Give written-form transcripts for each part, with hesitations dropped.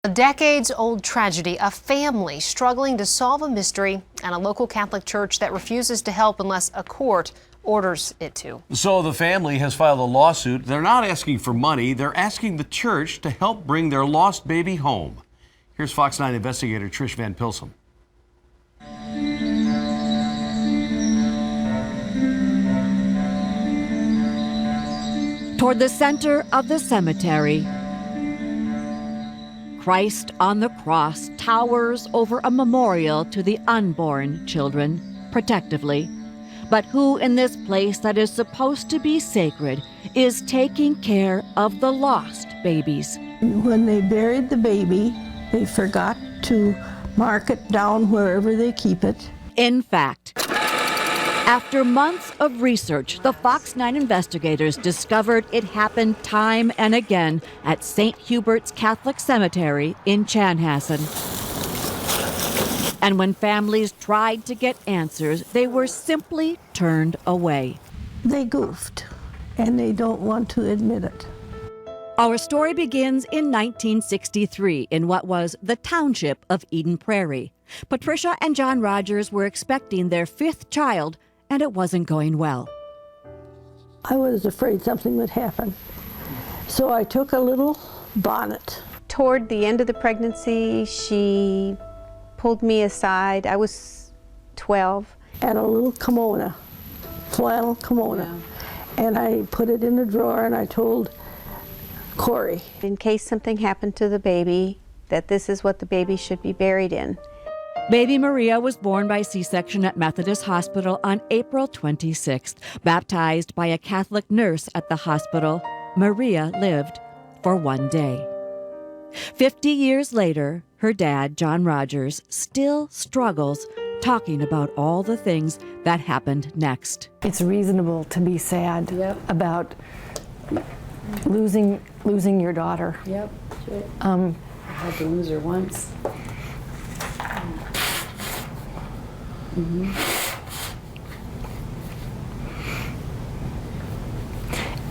A decades-old tragedy, a family struggling to solve a mystery, and a local Catholic church that refuses to help unless a court orders it to. So the family has filed a lawsuit. They're not asking for money. They're asking the church to help bring their lost baby home. Here's Fox 9 investigator Trish Van Pilsum. Toward the center of the cemetery, Christ on the cross towers over a memorial to the unborn children, protectively. But who in this place that is supposed to be sacred is taking care of the lost babies? When they buried the baby, they forgot to mark it down wherever they keep it. In fact, after months of research, the Fox 9 investigators discovered it happened time and again at St. Hubert's Catholic Cemetery in Chanhassen. And when families tried to get answers, they were simply turned away. They goofed, and they don't want to admit it. Our story begins in 1963 in what was the township of Eden Prairie. Patricia and John Rogers were expecting their fifth child, and it wasn't going well. I was afraid something would happen, so I took a little bonnet. Toward the end of the pregnancy, she pulled me aside. I was 12. And a little kimono, flannel kimono. Yeah. And I put it in the drawer, and I told Corey, in case something happened to the baby, that this is what the baby should be buried in. Baby Maria was born by C-section at Methodist Hospital on April 26th. Baptized by a Catholic nurse at the hospital, Maria lived for one day. 50 years later, her dad, John Rogers, still struggles talking about all the things that happened next. It's reasonable to be sad about losing your daughter. Yep. I had to lose her once. Mm-hmm.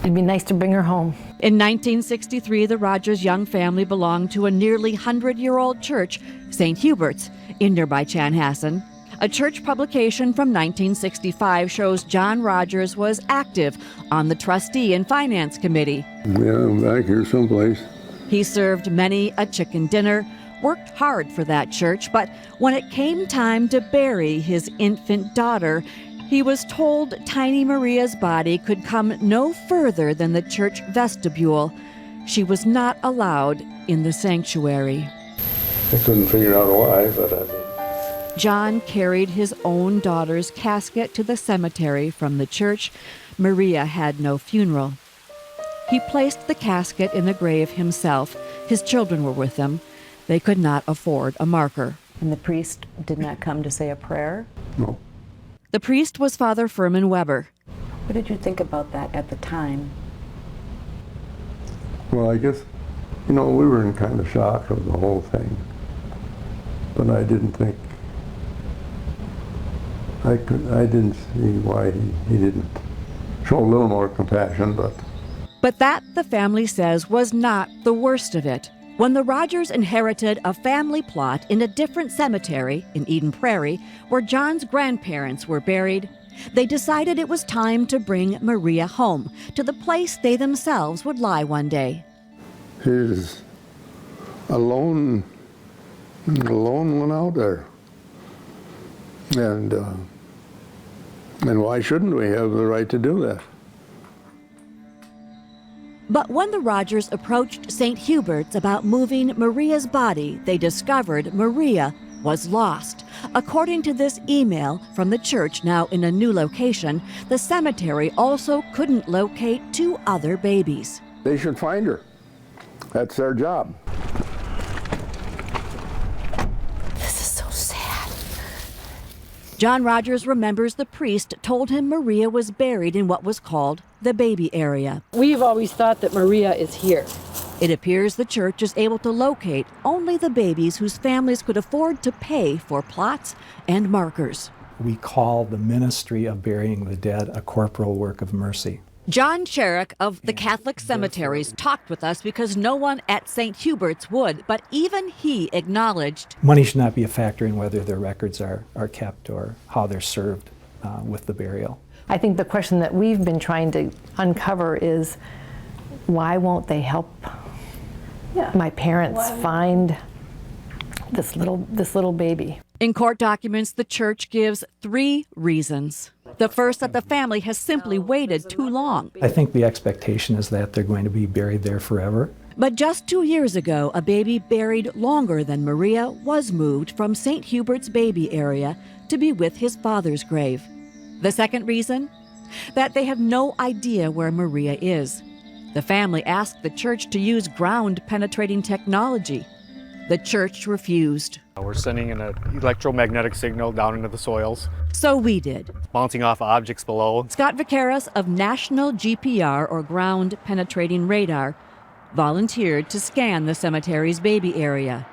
It'd be nice to bring her home. In 1963, the Rogers young family belonged to a nearly 100-year-old church, St. Hubert's, in nearby Chanhassen. A church publication from 1965 shows John Rogers was active on the trustee and finance committee. Yeah, I'm back here someplace. He served many a chicken dinner, worked hard for that church, but when it came time to bury his infant daughter, he was told tiny Maria's body could come no further than the church vestibule. She was not allowed in the sanctuary. I couldn't figure out why, but I mean. John carried his own daughter's casket to the cemetery from the church. Maria had no funeral. He placed the casket in the grave himself. His children were with him. They could not afford a marker. And the priest did not come to say a prayer? No. The priest was Father Furman Weber. What did you think about that at the time? Well, I guess, we were in kind of shock of the whole thing. But I didn't think, I didn't see why he didn't show a little more compassion, but. But that, the family says, was not the worst of it. When the Rogers inherited a family plot in a different cemetery in Eden Prairie, where John's grandparents were buried, they decided it was time to bring Maria home, to the place they themselves would lie one day. He's a lone one out there. And why shouldn't we have the right to do that? But when the Rogers approached St. Hubert's about moving Maria's body, they discovered Maria was lost. According to this email from the church, now in a new location, the cemetery also couldn't locate two other babies. They should find her. That's their job. This is so sad. John Rogers remembers the priest told him Maria was buried in what was called the baby area. We've always thought that Maria is here. It appears the church is able to locate only the babies whose families could afford to pay for plots and markers. We call the ministry of burying the dead a corporal work of mercy. John Sherrick of the Catholic Cemeteries talked with us because no one at St. Hubert's would, but even he acknowledged money should not be a factor in whether their records are kept or how they're served with the burial. I think the question that we've been trying to uncover is, why won't they help my parents find this little baby? In court documents, the church gives 3 reasons. The first, that the family has simply waited too long. I think the expectation is that they're going to be buried there forever. But just 2 years ago, a baby buried longer than Maria was moved from St. Hubert's baby area to be with his father's grave. The second reason? That they have no idea where Maria is. The family asked the church to use ground-penetrating technology. The church refused. We're sending an electromagnetic signal down into the soils. So we did. Bouncing off objects below. Scott Vaqueras of National GPR, or Ground Penetrating Radar, volunteered to scan the cemetery's baby area.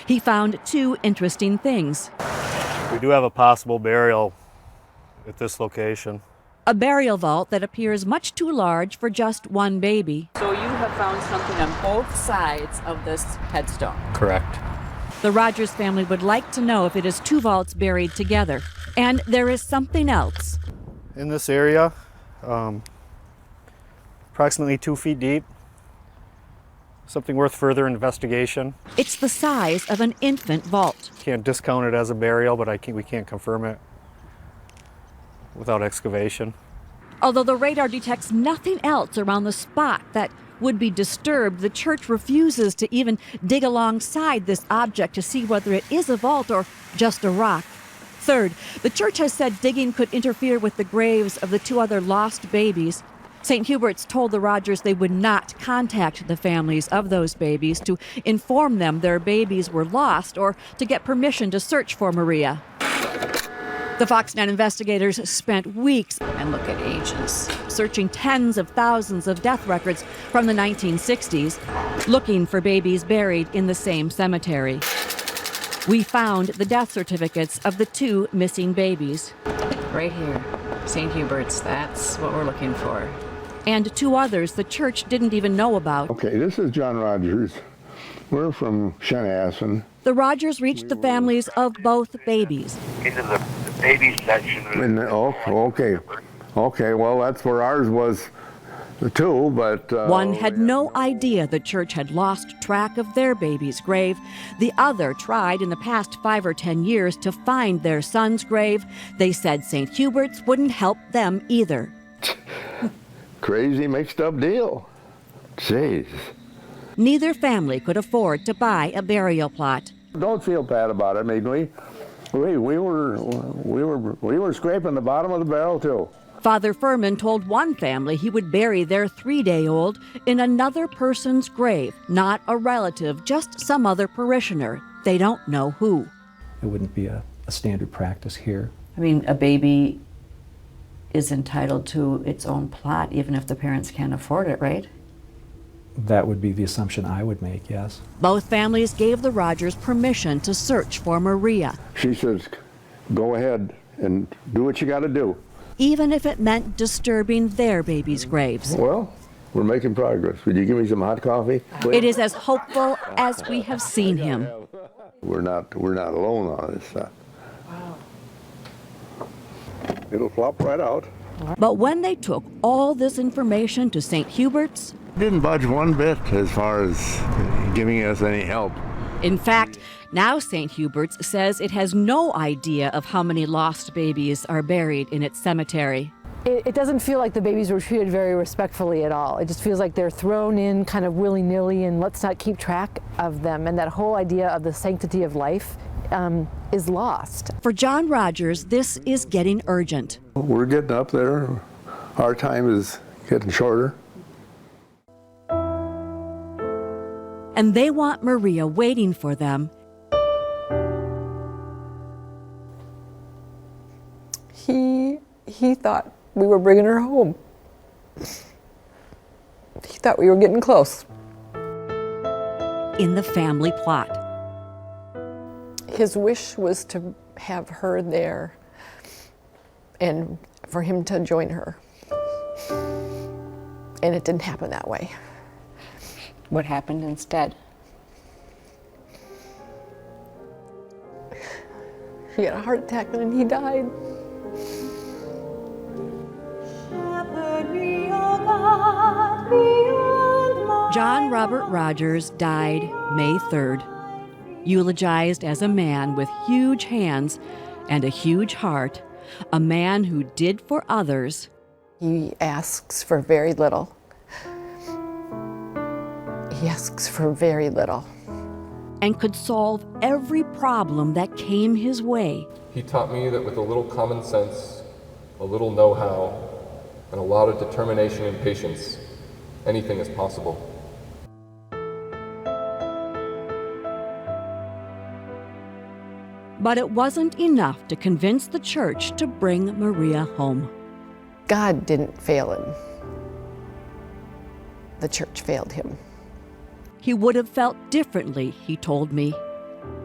He found 2 interesting things. We do have a possible burial at this location. A burial vault that appears much too large for just one baby. So you have found something on both sides of this headstone. Correct. The Rogers family would like to know if it is 2 vaults buried together. And there is something else. In this area, approximately 2 feet deep. Something worth further investigation. It's the size of an infant vault. Can't discount it as a burial, but we can't confirm it without excavation. Although the radar detects nothing else around the spot that would be disturbed, the church refuses to even dig alongside this object to see whether it is a vault or just a rock. Third, the church has said digging could interfere with the graves of the 2 other lost babies. St. Hubert's told the Rogers they would not contact the families of those babies to inform them their babies were lost or to get permission to search for Maria. The Fox 9 investigators spent weeks And look at ages. searching tens of thousands of death records from the 1960s, looking for babies buried in the same cemetery. We found the death certificates of the 2 missing babies. Right here, St. Hubert's, that's what we're looking for. And 2 others the church didn't even know about. Okay, this is John Rogers. We're from Chenassen. The Rogers reached the families of both babies. Into the baby section. Okay, well, that's where ours was, too, but... One had no idea the church had lost track of their baby's grave. The other tried in the past 5 or 10 years to find their son's grave. They said St. Hubert's wouldn't help them either. Crazy mixed up deal. Jeez. Neither family could afford to buy a burial plot. Don't feel bad about it. I mean, we were scraping the bottom of the barrel, too. Father Furman told one family he would bury their 3-day-old in another person's grave, not a relative, just some other parishioner. They don't know who. It wouldn't be a standard practice here. I mean, a baby is entitled to its own plot, even if the parents can't afford it, right? That would be the assumption I would make, yes. Both families gave the Rogers permission to search for Maria. She says, go ahead and do what you got to do. Even if it meant disturbing their babies' graves. Well, we're making progress. Would you give me some hot coffee? It is as hopeful as we have seen him. We're not alone on this. It'll flop right out. But when they took all this information to St. Hubert's, Didn't budge one bit as far as giving us any help. in fact, now St. Hubert's says it has no idea of how many lost babies are buried in its cemetery. It doesn't feel like the babies were treated very respectfully at all. It just feels like they're thrown in kind of willy-nilly and let's not keep track of them. And that whole idea of the sanctity of life is lost. For John Rogers, this is getting urgent. We're getting up there. Our time is getting shorter. And they want Maria waiting for them. He thought we were bringing her home. He thought we were getting close. In the family plot. His wish was to have her there and for him to join her. And it didn't happen that way. What happened instead? He had a heart attack and then he died. John Robert Rogers died May 3rd, eulogized as a man with huge hands and a huge heart, a man who did for others. He asks for very little. He asks for very little. And could solve every problem that came his way. He taught me that with a little common sense, a little know-how, and a lot of determination and patience, anything is possible. But it wasn't enough to convince the church to bring Maria home. God didn't fail him. The church failed him. He would have felt differently, he told me,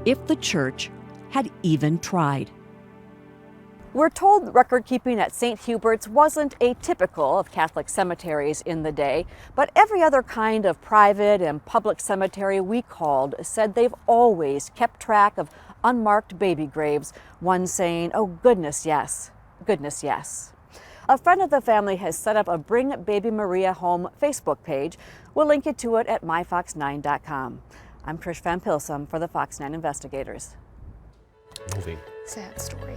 if the church had even tried. We're told record keeping at St. Hubert's wasn't atypical of Catholic cemeteries in the day, but every other kind of private and public cemetery we called said they've always kept track of unmarked baby graves, one saying, "Oh, goodness, yes, goodness, yes." A friend of the family has set up a Bring Baby Maria Home Facebook page. We'll link you to it at myfox9.com. I'm Trish Van Pilsum for the Fox 9 Investigators. Moving. Sad story.